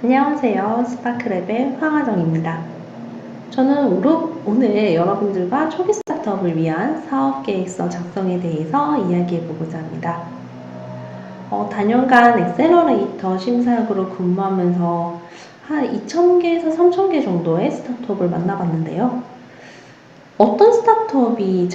안녕하세요. 스파크랩의 황하정입니다. 저는 오늘 여러분들과 초기 스타트업을 위한 사업 계획서 작성에 대해서 이야기해 보고자 합니다. 단연간 엑셀러레이터 심사역으로 근무하면서 한 2,000개에서 3,000개 정도의 스타트업을 만나봤는데요. 어떤 스타트업이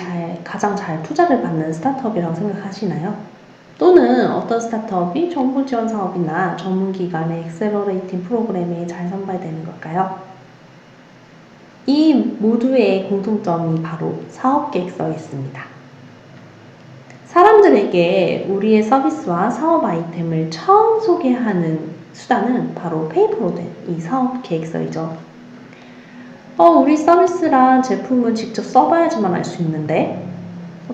가장 잘 투자를 받는 스타트업이라고 생각하시나요? 또는 어떤 스타트업이 정부 지원 사업이나 전문기관의 엑셀러레이팅 프로그램에 잘 선발되는 걸까요? 이 모두의 공통점이 바로 사업 계획서에 있습니다. 사람들에게 우리의 서비스와 사업 아이템을 처음 소개하는 수단은 바로 페이퍼로 된 이 사업 계획서이죠. 우리 서비스랑 제품은 직접 써봐야지만 알 수 있는데,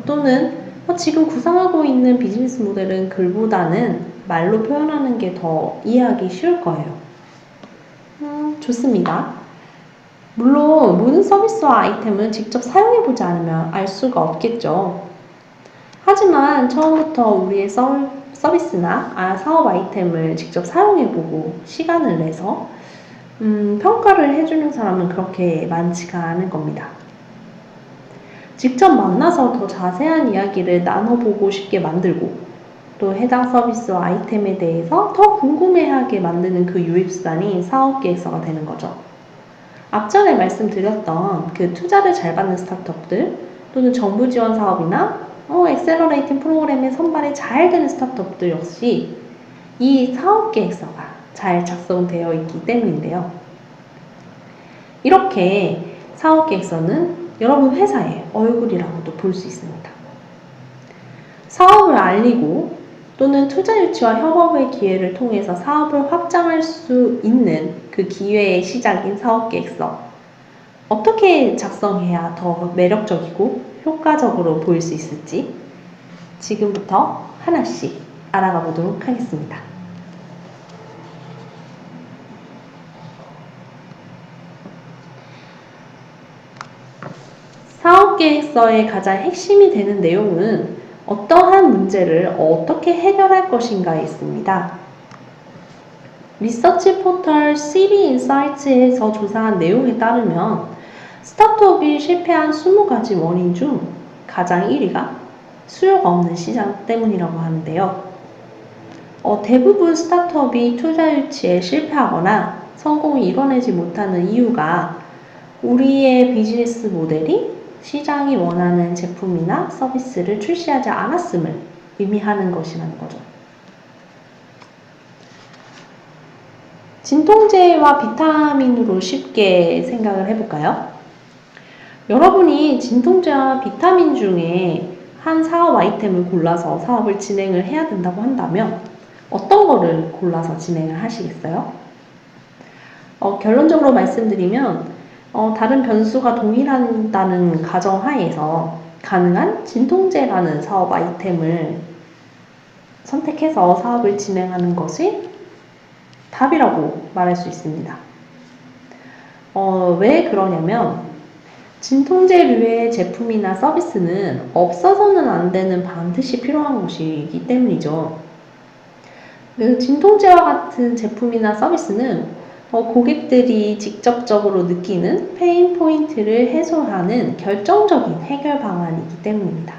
또는 지금 구상하고 있는 비즈니스 모델은 글보다는 말로 표현하는 게 더 이해하기 쉬울 거예요. 좋습니다. 물론 모든 서비스와 아이템은 직접 사용해보지 않으면 알 수가 없겠죠. 하지만 처음부터 우리의 서비스나 사업 아이템을 직접 사용해보고 시간을 내서 평가를 해주는 사람은 그렇게 많지가 않을 겁니다. 직접 만나서 더 자세한 이야기를 나눠보고 싶게 만들고 또 해당 서비스와 아이템에 대해서 더 궁금해하게 만드는 그 유입수단이 사업계획서가 되는 거죠. 앞전에 말씀드렸던 그 투자를 잘 받는 스타트업들 또는 정부 지원 사업이나 엑셀러레이팅 프로그램의 선발이 잘 되는 스타트업들 역시 이 사업계획서가 잘 작성되어 있기 때문인데요. 이렇게 사업계획서는 여러분 회사의 얼굴이라고도 볼 수 있습니다. 사업을 알리고 또는 투자 유치와 협업의 기회를 통해서 사업을 확장할 수 있는 그 기회의 시작인 사업계획서. 어떻게 작성해야 더 매력적이고 효과적으로 보일 수 있을지 지금부터 하나씩 알아가 보도록 하겠습니다. 사업계획서의 가장 핵심이 되는 내용은 어떠한 문제를 어떻게 해결할 것인가에 있습니다. 리서치 포털 CB 인사이트에서 조사한 내용에 따르면 스타트업이 실패한 20가지 원인 중 가장 1위가 수요가 없는 시장 때문이라고 하는데요. 대부분 스타트업이 투자 유치에 실패하거나 성공을 이뤄내지 못하는 이유가 우리의 비즈니스 모델이 시장이 원하는 제품이나 서비스를 출시하지 않았음을 의미하는 것이라는 거죠. 진통제와 비타민으로 쉽게 생각을 해볼까요? 여러분이 진통제와 비타민 중에 한 사업 아이템을 골라서 사업을 진행을 해야 된다고 한다면 어떤 거를 골라서 진행을 하시겠어요? 결론적으로 말씀드리면 다른 변수가 동일하다는 가정하에서 가능한 진통제라는 사업 아이템을 선택해서 사업을 진행하는 것이 답이라고 말할 수 있습니다. 왜 그러냐면 진통제류의 제품이나 서비스는 없어서는 안 되는 반드시 필요한 것이기 때문이죠. 진통제와 같은 제품이나 서비스는 고객들이 직접적으로 느끼는 페인 포인트를 해소하는 결정적인 해결 방안이기 때문입니다.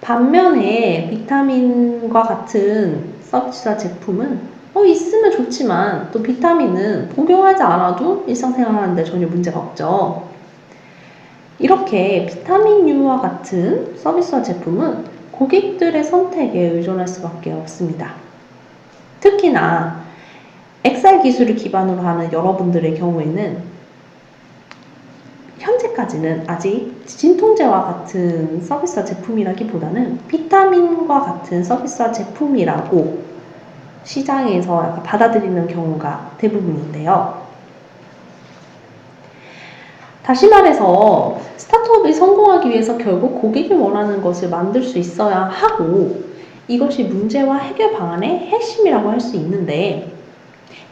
반면에 비타민과 같은 서비스와 제품은 있으면 좋지만 또 비타민은 복용하지 않아도 일상생활하는데 전혀 문제가 없죠. 이렇게 비타민류와 같은 서비스와 제품은 고객들의 선택에 의존할 수밖에 없습니다. 특히나 엑셀 기술을 기반으로 하는 여러분들의 경우에는 현재까지는 아직 진통제와 같은 서비스와 제품이라기보다는 비타민과 같은 서비스와 제품이라고 시장에서 약간 받아들이는 경우가 대부분인데요. 다시 말해서 스타트업이 성공하기 위해서 결국 고객이 원하는 것을 만들 수 있어야 하고 이것이 문제와 해결 방안의 핵심이라고 할 수 있는데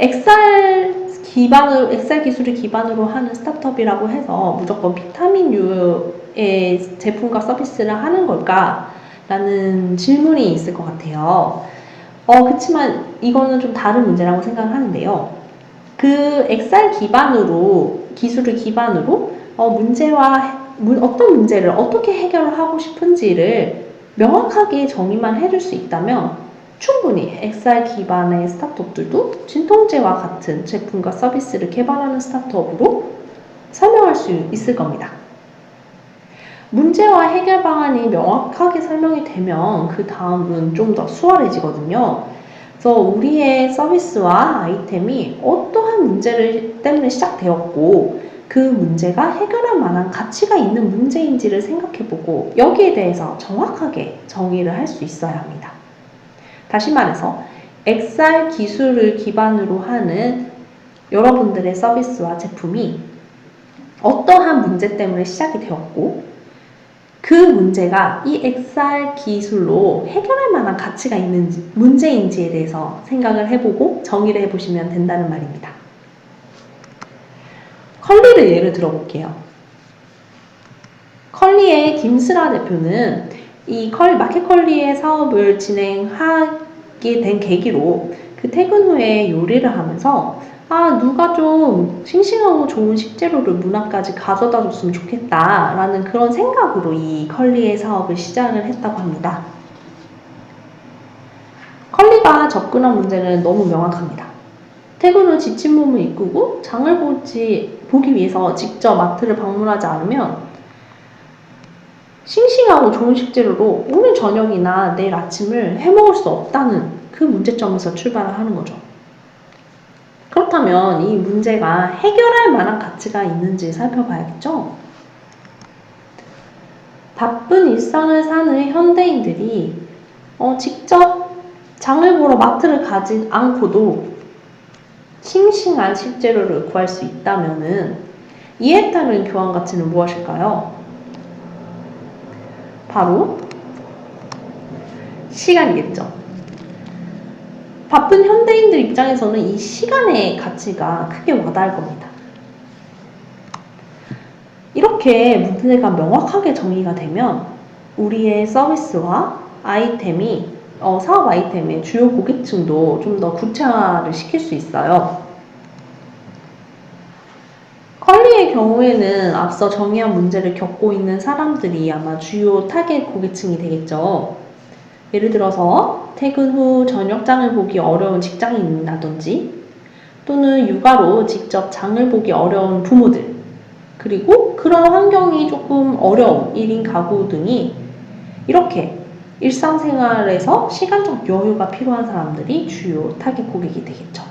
엑셀 기술을 기반으로 하는 스타트업이라고 해서 무조건 비타민류의 제품과 서비스를 하는 걸까? 라는 질문이 있을 것 같아요. 그치만 이거는 좀 다른 문제라고 생각을 하는데요. 그 XR 기술을 기반으로 어떤 문제를 어떻게 해결을 하고 싶은지를 명확하게 정의만 해줄 수 있다면 충분히 XR 기반의 스타트업들도 진통제와 같은 제품과 서비스를 개발하는 스타트업으로 설명할 수 있을 겁니다. 문제와 해결 방안이 명확하게 설명이 되면 그 다음은 좀 더 수월해지거든요. 그래서 우리의 서비스와 아이템이 어떠한 문제를 때문에 시작되었고 그 문제가 해결할 만한 가치가 있는 문제인지를 생각해보고 여기에 대해서 정확하게 정의를 할 수 있어야 합니다. 다시 말해서 XR 기술을 기반으로 하는 여러분들의 서비스와 제품이 어떠한 문제 때문에 시작이 되었고 그 문제가 이 XR 기술로 해결할 만한 가치가 있는지, 문제인지에 대해서 생각을 해보고 정의를 해보시면 된다는 말입니다. 컬리를 예를 들어볼게요. 컬리의 김슬아 대표는 이 마켓컬리의 사업을 진행하게 된 계기로 그 퇴근 후에 요리를 하면서 누가 좀 싱싱하고 좋은 식재료를 문 앞까지 가져다 줬으면 좋겠다 라는 그런 생각으로 이 컬리의 사업을 시작을 했다고 합니다. 컬리가 접근한 문제는 너무 명확합니다. 퇴근 후 지친 몸을 이끌고 장을 보기 위해서 직접 마트를 방문하지 않으면 싱싱하고 좋은 식재료로 오늘 저녁이나 내일 아침을 해먹을 수 없다는 그 문제점에서 출발을 하는 거죠. 그렇다면 이 문제가 해결할 만한 가치가 있는지 살펴봐야겠죠? 바쁜 일상을 사는 현대인들이 직접 장을 보러 마트를 가지 않고도 싱싱한 식재료를 구할 수 있다면 이에 따른 교환 가치는 무엇일까요? 바로 시간이겠죠. 바쁜 현대인들 입장에서는 이 시간의 가치가 크게 와닿을 겁니다. 이렇게 문제가 명확하게 정의가 되면 우리의 서비스와 아이템이 사업 아이템의 주요 고객층도 좀 더 구체화를 시킬 수 있어요. 컬리의 경우에는 앞서 정의한 문제를 겪고 있는 사람들이 아마 주요 타겟 고객층이 되겠죠. 예를 들어서 퇴근 후 저녁장을 보기 어려운 직장인이라든지 또는 육아로 직접 장을 보기 어려운 부모들 그리고 그런 환경이 조금 어려운 1인 가구 등이 이렇게 일상생활에서 시간적 여유가 필요한 사람들이 주요 타겟 고객이 되겠죠.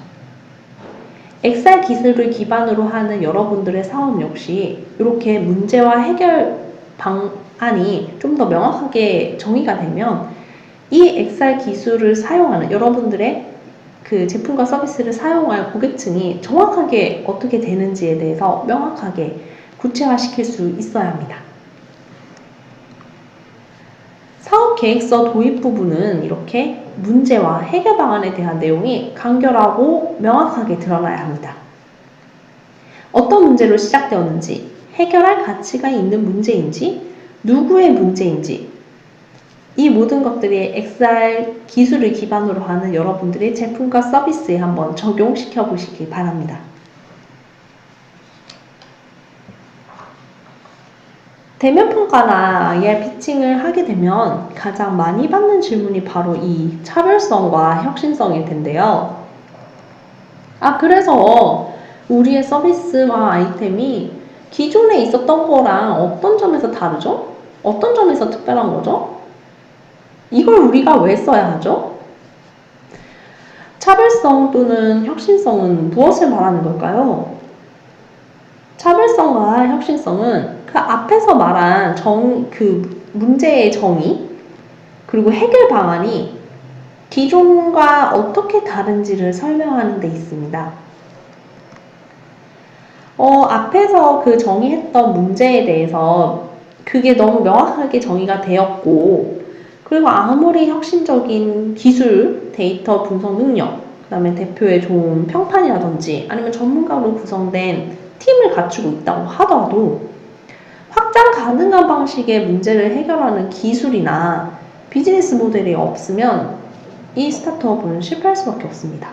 XR 기술을 기반으로 하는 여러분들의 사업 역시 이렇게 문제와 해결 방안이 좀 더 명확하게 정의가 되면 이 XR 기술을 사용하는 여러분들의 그 제품과 서비스를 사용할 고객층이 정확하게 어떻게 되는지에 대해서 명확하게 구체화시킬 수 있어야 합니다. 사업 계획서 도입 부분은 이렇게 문제와 해결 방안에 대한 내용이 간결하고 명확하게 드러나야 합니다. 어떤 문제로 시작되었는지, 해결할 가치가 있는 문제인지, 누구의 문제인지 이 모든 것들이 XR 기술을 기반으로 하는 여러분들의 제품과 서비스에 한번 적용시켜 보시기 바랍니다. 대면 평가나 IR 피칭을 하게 되면 가장 많이 받는 질문이 바로 이 차별성과 혁신성일 텐데요. 그래서 우리의 서비스와 아이템이 기존에 있었던 거랑 어떤 점에서 다르죠? 어떤 점에서 특별한 거죠? 이걸 우리가 왜 써야 하죠? 차별성 또는 혁신성은 무엇을 말하는 걸까요? 차별성과 혁신성은 그 앞에서 말한 그 문제의 정의 그리고 해결 방안이 기존과 어떻게 다른지를 설명하는 데 있습니다. 앞에서 그 정의했던 문제에 대해서 그게 너무 명확하게 정의가 되었고 그리고 아무리 혁신적인 기술, 데이터 분석 능력, 그 다음에 대표의 좋은 평판이라든지 아니면 전문가로 구성된 팀을 갖추고 있다고 하더라도 확장 가능한 방식의 문제를 해결하는 기술이나 비즈니스 모델이 없으면 이 스타트업은 실패할 수밖에 없습니다.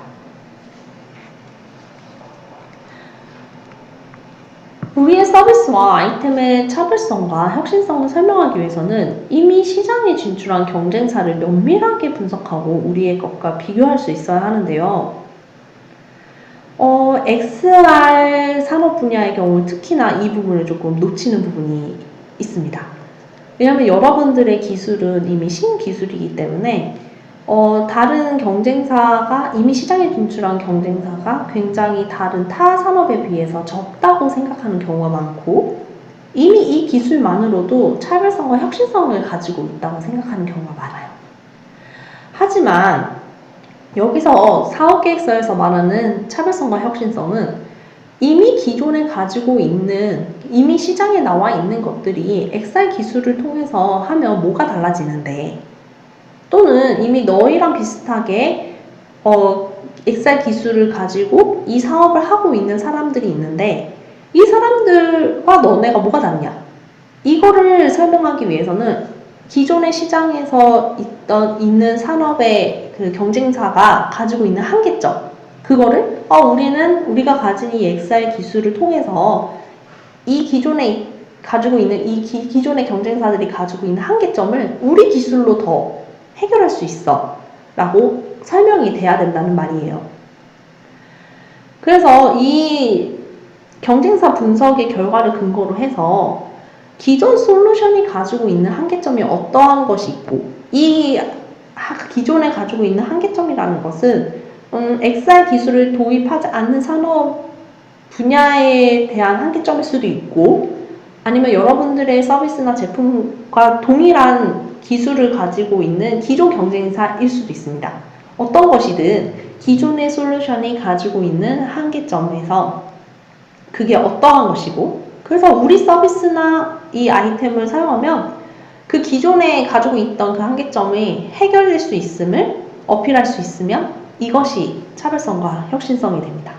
우리의 서비스와 아이템의 차별성과 혁신성을 설명하기 위해서는 이미 시장에 진출한 경쟁사를 면밀하게 분석하고 우리의 것과 비교할 수 있어야 하는데요. XR 산업 분야의 경우 특히나 이 부분을 조금 놓치는 부분이 있습니다. 왜냐하면 여러분들의 기술은 이미 신기술이기 때문에 다른 경쟁사가 이미 시장에 진출한 경쟁사가 굉장히 다른 타 산업에 비해서 적다고 생각하는 경우가 많고 이미 이 기술만으로도 차별성과 혁신성을 가지고 있다고 생각하는 경우가 많아요. 하지만 여기서 사업계획서에서 말하는 차별성과 혁신성은 이미 기존에 가지고 있는 이미 시장에 나와 있는 것들이 XR 기술을 통해서 하면 뭐가 달라지는데 또는 이미 너희랑 비슷하게 XR 기술을 가지고 이 사업을 하고 있는 사람들이 있는데 이 사람들과 너네가 뭐가 다르냐 이거를 설명하기 위해서는 기존의 시장에서 있는 산업의 그 경쟁사가 가지고 있는 한계점 그거를 우리가 가진 이 XR 기술을 통해서 이 기존에 가지고 있는 기존의 경쟁사들이 가지고 있는 한계점을 우리 기술로 더 해결할 수 있어 라고 설명이 돼야 된다는 말이에요. 그래서 이 경쟁사 분석의 결과를 근거로 해서 기존 솔루션이 가지고 있는 한계점이 어떠한 것이 있고 이 기존에 가지고 있는 한계점이라는 것은 XR 기술을 도입하지 않는 산업 분야에 대한 한계점일 수도 있고 아니면 여러분들의 서비스나 제품과 동일한 기술을 가지고 있는 기존 경쟁사일 수도 있습니다. 어떤 것이든 기존의 솔루션이 가지고 있는 한계점에서 그게 어떠한 것이고 그래서 우리 서비스나 이 아이템을 사용하면 그 기존에 가지고 있던 그 한계점이 해결될 수 있음을 어필할 수 있으면 이것이 차별성과 혁신성이 됩니다.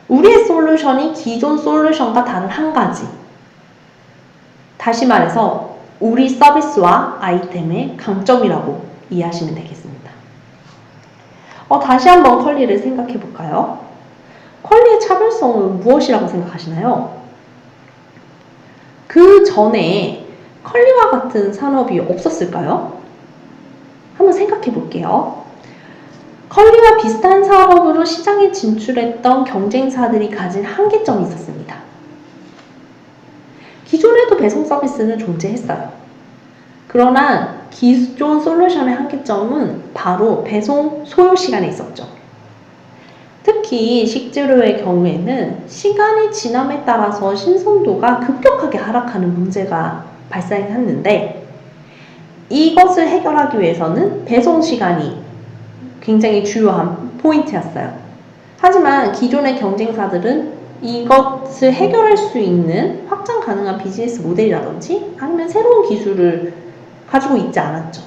우리의 솔루션이 기존 솔루션과 다른 한 가지. 다시 말해서 우리 서비스와 아이템의 강점이라고 이해하시면 되겠습니다. 다시 한번 컬리를 생각해 볼까요? 컬리의 차별성은 무엇이라고 생각하시나요? 그 전에 컬리와 같은 산업이 없었을까요? 한번 생각해 볼게요. 컬리와 비슷한 사업으로 시장에 진출했던 경쟁사들이 가진 한계점이 있었습니다. 기존에도 배송 서비스는 존재했어요. 그러나 기존 솔루션의 한계점은 바로 배송 소요 시간에 있었죠. 특히 식재료의 경우에는 시간이 지남에 따라서 신선도가 급격하게 하락하는 문제가 발생했는데 이것을 해결하기 위해서는 배송 시간이 굉장히 주요한 포인트였어요. 하지만 기존의 경쟁사들은 이것을 해결할 수 있는 확장 가능한 비즈니스 모델이라든지 아니면 새로운 기술을 가지고 있지 않았죠.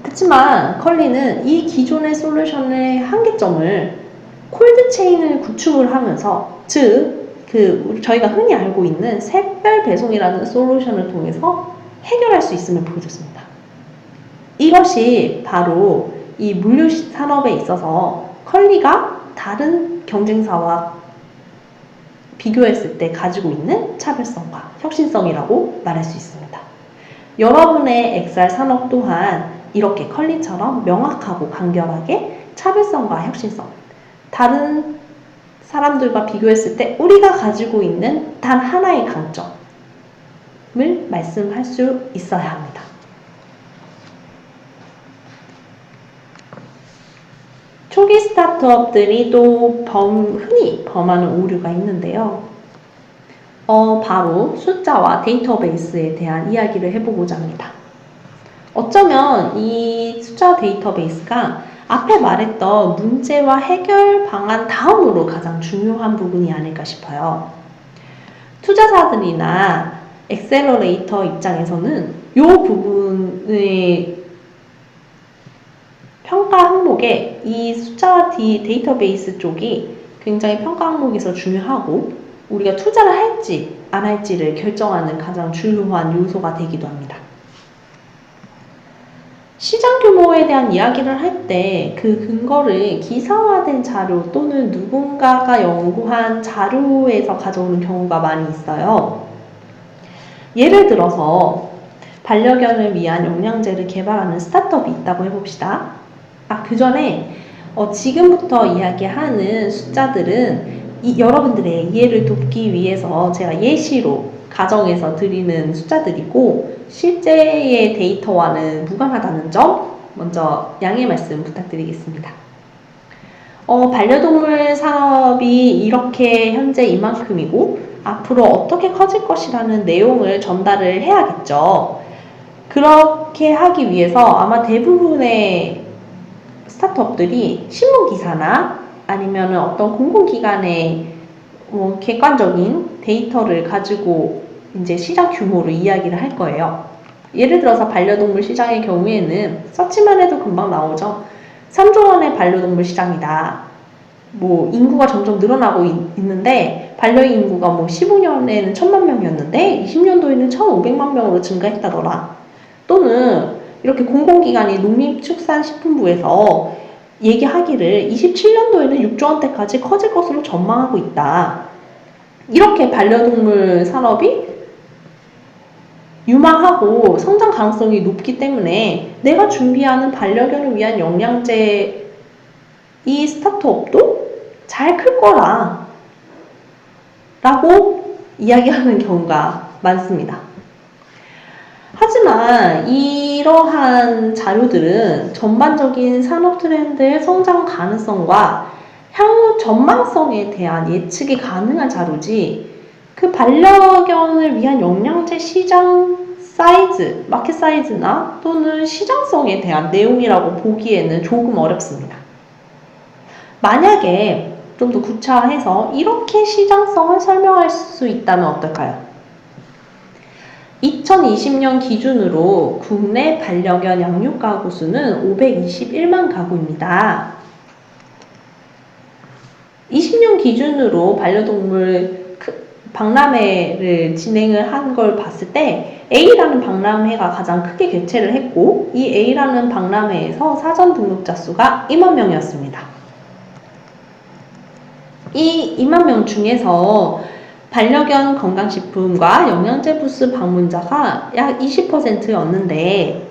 그렇지만 컬리는 이 기존의 솔루션의 한계점을 콜드체인을 구축을 하면서 즉 저희가 흔히 알고 있는 샛별 배송이라는 솔루션을 통해서 해결할 수 있음을 보여줬습니다. 이것이 바로 이 물류 산업에 있어서 컬리가 다른 경쟁사와 비교했을 때 가지고 있는 차별성과 혁신성이라고 말할 수 있습니다. 여러분의 XR 산업 또한 이렇게 컬리처럼 명확하고 간결하게 차별성과 혁신성, 다른 사람들과 비교했을 때 우리가 가지고 있는 단 하나의 강점을 말씀할 수 있어야 합니다. 초기 스타트업들이 또 흔히 범하는 오류가 있는데요. 바로 숫자와 데이터베이스에 대한 이야기를 해보고자 합니다. 어쩌면 이 숫자 데이터베이스가 앞에 말했던 문제와 해결 방안 다음으로 가장 중요한 부분이 아닐까 싶어요. 투자자들이나 엑셀러레이터 입장에서는 이 부분의 평가 항목에 이 숫자와 데이터베이스 쪽이 굉장히 평가 항목에서 중요하고 우리가 투자를 할지 안 할지를 결정하는 가장 중요한 요소가 되기도 합니다. 시장 규모에 대한 이야기를 할 때 그 근거를 기사화된 자료 또는 누군가가 연구한 자료에서 가져오는 경우가 많이 있어요. 예를 들어서 반려견을 위한 영양제를 개발하는 스타트업이 있다고 해봅시다. 그 전에 지금부터 이야기하는 숫자들은 여러분들의 이해를 돕기 위해서 제가 예시로 가정해서 드리는 숫자들이고 실제의 데이터와는 무관하다는 점 먼저 양해 말씀 부탁드리겠습니다. 반려동물 산업이 이렇게 현재 이만큼이고 앞으로 어떻게 커질 것이라는 내용을 전달을 해야겠죠. 그렇게 하기 위해서 아마 대부분의 스타트업들이 신문기사나 아니면 어떤 공공기관의 객관적인 데이터를 가지고 이제 시장 규모를 이야기를 할 거예요. 예를 들어서 반려동물 시장의 경우에는 서치만 해도 금방 나오죠. 3조 원의 반려동물 시장이다. 인구가 점점 늘어나고 있는데 반려인구가 15년에는 1000만 명이었는데 20년도에는 1500만 명으로 증가했다더라. 또는 이렇게 공공기관이 농림축산식품부에서 얘기하기를 27년도에는 6조 원대까지 커질 것으로 전망하고 있다. 이렇게 반려동물 산업이 유망하고 성장 가능성이 높기 때문에 내가 준비하는 반려견을 위한 영양제 이 스타트업도 잘 클 거라 라고 이야기하는 경우가 많습니다. 하지만 이러한 자료들은 전반적인 산업 트렌드의 성장 가능성과 향후 전망성에 대한 예측이 가능한 자료지 그 반려견을 위한 영양제 시장 사이즈, 마켓 사이즈나 또는 시장성에 대한 내용이라고 보기에는 조금 어렵습니다. 만약에 좀 더 구체화해서 이렇게 시장성을 설명할 수 있다면 어떨까요? 2020년 기준으로 국내 반려견 양육 가구 수는 521만 가구입니다. 20년 기준으로 반려동물 박람회를 진행을 한 걸 봤을 때 A라는 박람회가 가장 크게 개최를 했고 이 A라는 박람회에서 사전 등록자 수가 2만 명이었습니다. 이 2만 명 중에서 반려견 건강식품과 영양제 부스 방문자가 약 20%였는데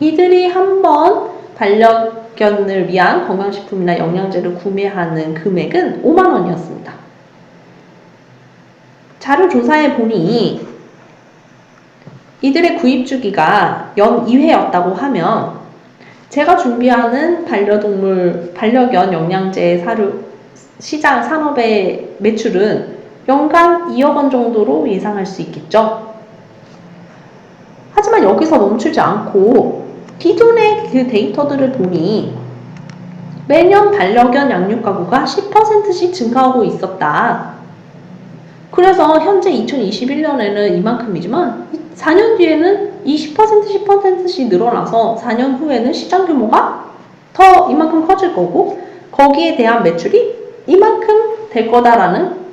이들이 한번 반려견을 위한 건강식품이나 영양제를 구매하는 금액은 5만 원이었습니다. 자료 조사해 보니 이들의 구입 주기가 연 2회였다고 하면 제가 준비하는 반려견 영양제 시장 산업의 매출은 연간 2억 원 정도로 예상할 수 있겠죠. 하지만 여기서 멈추지 않고 기존의 그 데이터들을 보니 매년 반려견 양육 가구가 10%씩 증가하고 있었다. 그래서 현재 2021년에는 이만큼이지만 4년 뒤에는 10%씩 늘어나서 4년 후에는 시장 규모가 더 이만큼 커질 거고 거기에 대한 매출이 이만큼 될 거다라는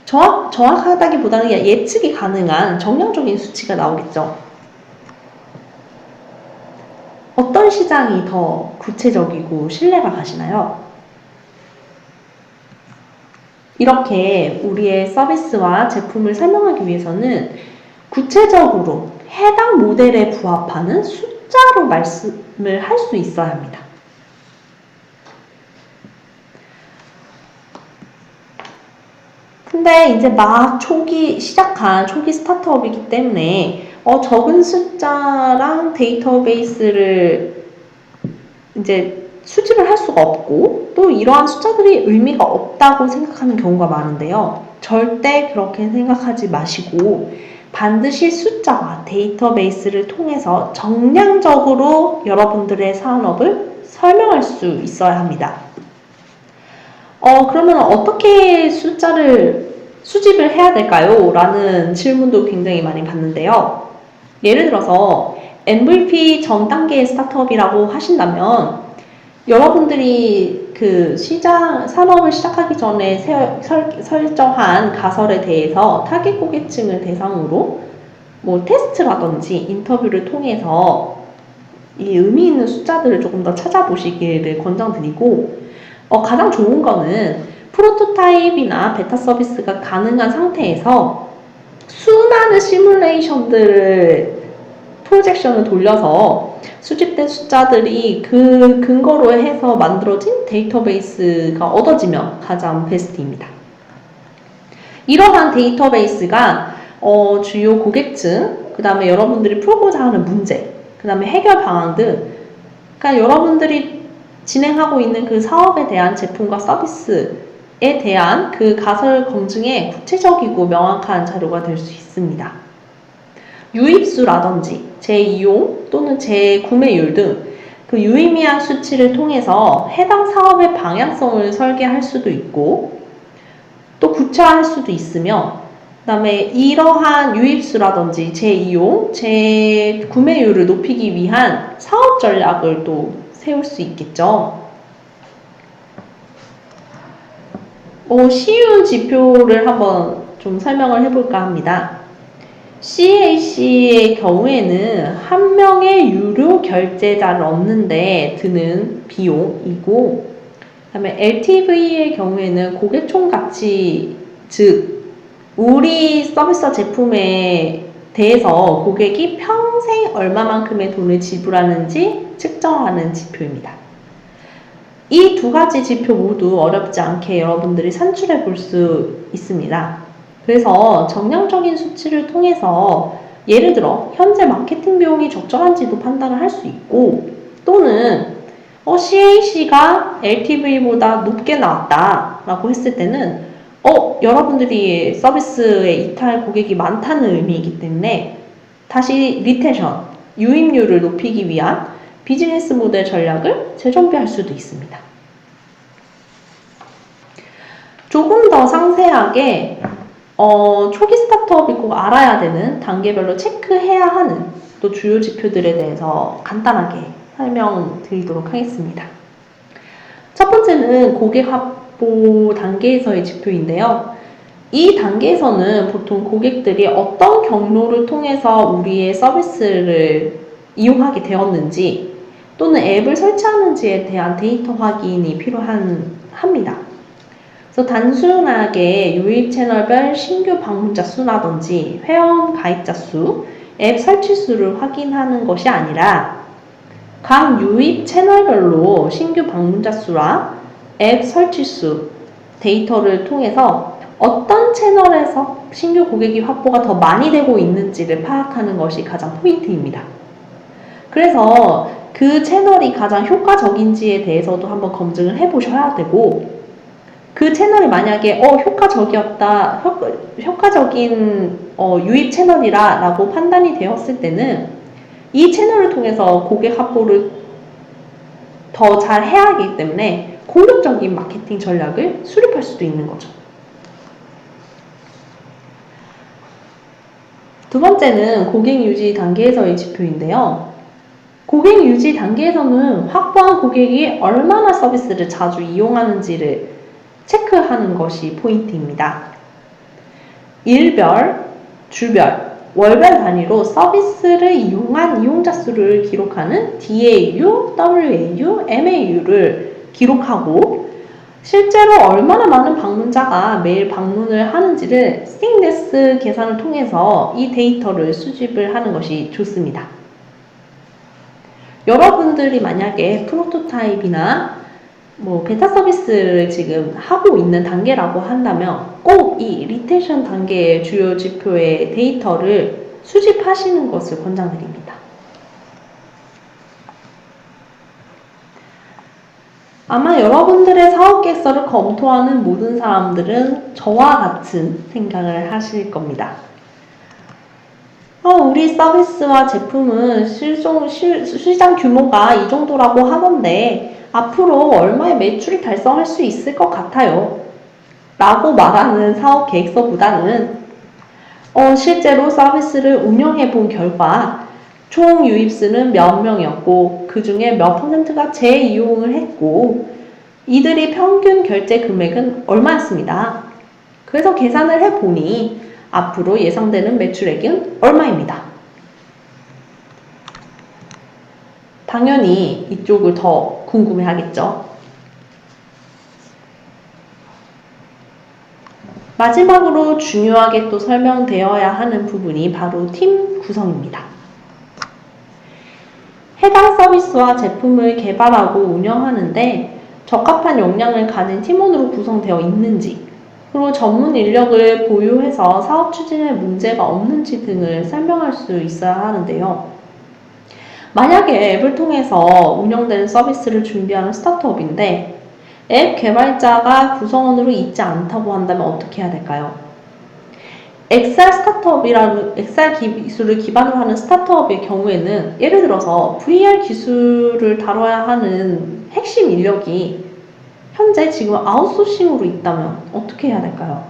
정확하다기보다는 예측이 가능한 정량적인 수치가 나오겠죠. 어떤 시장이 더 구체적이고 신뢰가 가시나요? 이렇게 우리의 서비스와 제품을 설명하기 위해서는 구체적으로 해당 모델에 부합하는 숫자로 말씀을 할 수 있어야 합니다. 근데 이제 막 시작한 초기 스타트업이기 때문에 적은 숫자랑 데이터베이스를 이제 수집을 할 수가 없고 또 이러한 숫자들이 의미가 없다고 생각하는 경우가 많은데요. 절대 그렇게 생각하지 마시고 반드시 숫자와 데이터베이스를 통해서 정량적으로 여러분들의 산업을 설명할 수 있어야 합니다. 그러면 어떻게 숫자를 수집을 해야 될까요? 라는 질문도 굉장히 많이 받는데요. 예를 들어서 MVP 전 단계의 스타트업이라고 하신다면 여러분들이 그 산업을 시작하기 전에 설정한 가설에 대해서 타깃 고객층을 대상으로 테스트라든지 인터뷰를 통해서 이 의미 있는 숫자들을 조금 더 찾아보시기를 권장드리고, 가장 좋은 거는 프로토타입이나 베타 서비스가 가능한 상태에서 수많은 시뮬레이션들을 프로젝션을 돌려서 수집된 숫자들이 그 근거로 해서 만들어진 데이터베이스가 얻어지면 가장 베스트입니다. 이러한 데이터베이스가 주요 고객층, 그 다음에 여러분들이 풀고자 하는 문제, 그 다음에 해결 방안 등, 그러니까 여러분들이 진행하고 있는 그 사업에 대한 제품과 서비스에 대한 그 가설 검증에 구체적이고 명확한 자료가 될 수 있습니다. 유입수라든지 재이용 또는 재구매율 등 그 유의미한 수치를 통해서 해당 사업의 방향성을 설계할 수도 있고 또 구체화할 수도 있으며, 그 다음에 이러한 유입수라든지 재이용, 재구매율을 높이기 위한 사업 전략을 또 세울 수 있겠죠. 쉬운 지표를 한번 좀 설명을 해볼까 합니다. CAC의 경우에는 한 명의 유료 결제자를 얻는데 드는 비용이고, 그 다음에 LTV의 경우에는 고객 총가치, 즉 우리 서비스 제품에 대해서 고객이 평생 얼마만큼의 돈을 지불하는지 측정하는 지표입니다. 이 두 가지 지표 모두 어렵지 않게 여러분들이 산출해 볼 수 있습니다. 그래서 정량적인 수치를 통해서 예를 들어 현재 마케팅 비용이 적절한지도 판단을 할 수 있고, 또는 CAC가 LTV보다 높게 나왔다 라고 했을 때는 여러분들이 서비스에 이탈 고객이 많다는 의미이기 때문에 다시 리텐션, 유입률을 높이기 위한 비즈니스 모델 전략을 재정비할 수도 있습니다. 조금 더 상세하게 초기 스타트업이 꼭 알아야 되는 단계별로 체크해야 하는 또 주요 지표들에 대해서 간단하게 설명드리도록 하겠습니다. 첫 번째는 고객 확보 단계에서의 지표인데요. 이 단계에서는 보통 고객들이 어떤 경로를 통해서 우리의 서비스를 이용하게 되었는지 또는 앱을 설치하는지에 대한 데이터 확인이 필요합니다. 그래서 단순하게 유입 채널별 신규 방문자 수라든지 회원 가입자 수, 앱 설치 수를 확인하는 것이 아니라 각 유입 채널별로 신규 방문자 수와 앱 설치 수 데이터를 통해서 어떤 채널에서 신규 고객이 확보가 더 많이 되고 있는지를 파악하는 것이 가장 포인트입니다. 그래서 그 채널이 가장 효과적인지에 대해서도 한번 검증을 해보셔야 되고, 그 채널이 만약에 효과적이었다, 효과적인 유입 채널이라 라고 판단이 되었을 때는 이 채널을 통해서 고객 확보를 더 잘 해야 하기 때문에 공격적인 마케팅 전략을 수립할 수도 있는 거죠. 두 번째는 고객 유지 단계에서의 지표인데요. 고객 유지 단계에서는 확보한 고객이 얼마나 서비스를 자주 이용하는지를 체크하는 것이 포인트입니다. 일별, 주별, 월별 단위로 서비스를 이용한 이용자 수를 기록하는 DAU, WAU, MAU를 기록하고, 실제로 얼마나 많은 방문자가 매일 방문을 하는지를 스틱네스 계산을 통해서 이 데이터를 수집을 하는 것이 좋습니다. 여러분들이 만약에 프로토타입이나 베타 서비스를 지금 하고 있는 단계라고 한다면 꼭 이 리텐션 단계의 주요 지표의 데이터를 수집하시는 것을 권장드립니다. 아마 여러분들의 사업 계획서를 검토하는 모든 사람들은 저와 같은 생각을 하실 겁니다. 우리 서비스와 제품은 시장 규모가 이 정도라고 하던데 앞으로 얼마의 매출을 달성할 수 있을 것 같아요 라고 말하는 사업 계획서보다는 실제로 서비스를 운영해 본 결과 총 유입수는 몇 명이었고 그 중에 몇 %가 재이용을 했고 이들이 평균 결제 금액은 얼마였습니다. 그래서 계산을 해보니 앞으로 예상되는 매출액은 얼마입니다. 당연히 이쪽을 더 궁금해 하겠죠. 마지막으로 중요하게 또 설명되어야 하는 부분이 바로 팀 구성입니다. 해당 서비스와 제품을 개발하고 운영하는데 적합한 역량을 가진 팀원으로 구성되어 있는지, 그리고 전문 인력을 보유해서 사업 추진에 문제가 없는지 등을 설명할 수 있어야 하는데요. 만약에 앱을 통해서 운영되는 서비스를 준비하는 스타트업인데 앱 개발자가 구성원으로 있지 않다고 한다면 어떻게 해야 될까요? XR 기술을 기반으로 하는 스타트업의 경우에는 예를 들어서 VR 기술을 다뤄야 하는 핵심 인력이 현재 지금 아웃소싱으로 있다면 어떻게 해야 될까요?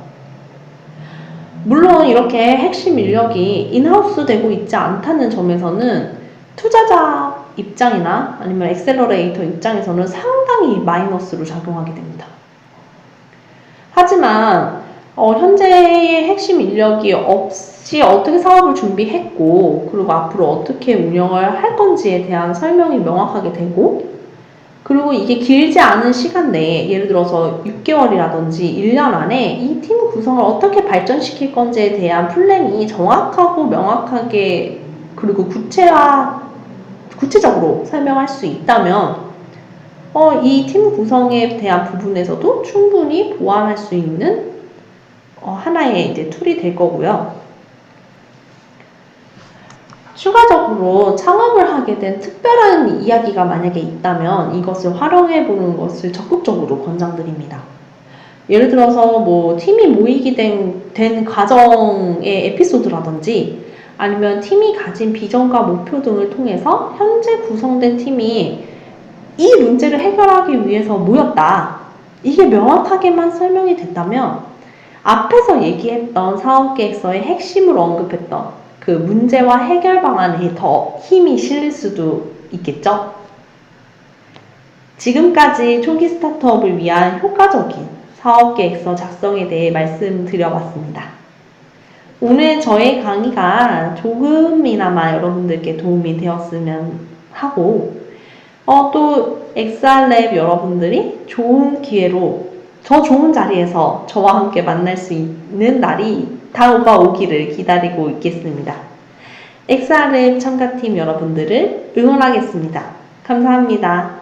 물론 이렇게 핵심 인력이 인하우스 되고 있지 않다는 점에서는 투자자 입장이나 아니면 엑셀러레이터 입장에서는 상당히 마이너스로 작용하게 됩니다. 하지만 현재의 핵심 인력이 없이 어떻게 사업을 준비했고 그리고 앞으로 어떻게 운영을 할 건지에 대한 설명이 명확하게 되고, 그리고 이게 길지 않은 시간 내에 예를 들어서 6개월이라든지 1년 안에 이 팀 구성을 어떻게 발전시킬 건지에 대한 플랜이 정확하고 명확하게 그리고 구체적으로 설명할 수 있다면 이 팀 구성에 대한 부분에서도 충분히 보완할 수 있는 하나의 이제 툴이 될 거고요. 추가적으로 창업을 하게 된 특별한 이야기가 만약에 있다면 이것을 활용해 보는 것을 적극적으로 권장드립니다. 예를 들어서 뭐 팀이 모이게 된 과정의 에피소드라든지 아니면 팀이 가진 비전과 목표 등을 통해서 현재 구성된 팀이 이 문제를 해결하기 위해서 모였다. 이게 명확하게만 설명이 됐다면 앞에서 얘기했던 사업계획서의 핵심으로 언급했던 그 문제와 해결 방안에 더 힘이 실릴 수도 있겠죠? 지금까지 초기 스타트업을 위한 효과적인 사업계획서 작성에 대해 말씀드려봤습니다. 오늘 저의 강의가 조금이나마 여러분들께 도움이 되었으면 하고 또 XRLab 여러분들이 좋은 기회로 더 좋은 자리에서 저와 함께 만날 수 있는 날이 다가오기를 기다리고 있겠습니다. XRLab 참가팀 여러분들을 응원하겠습니다. 감사합니다.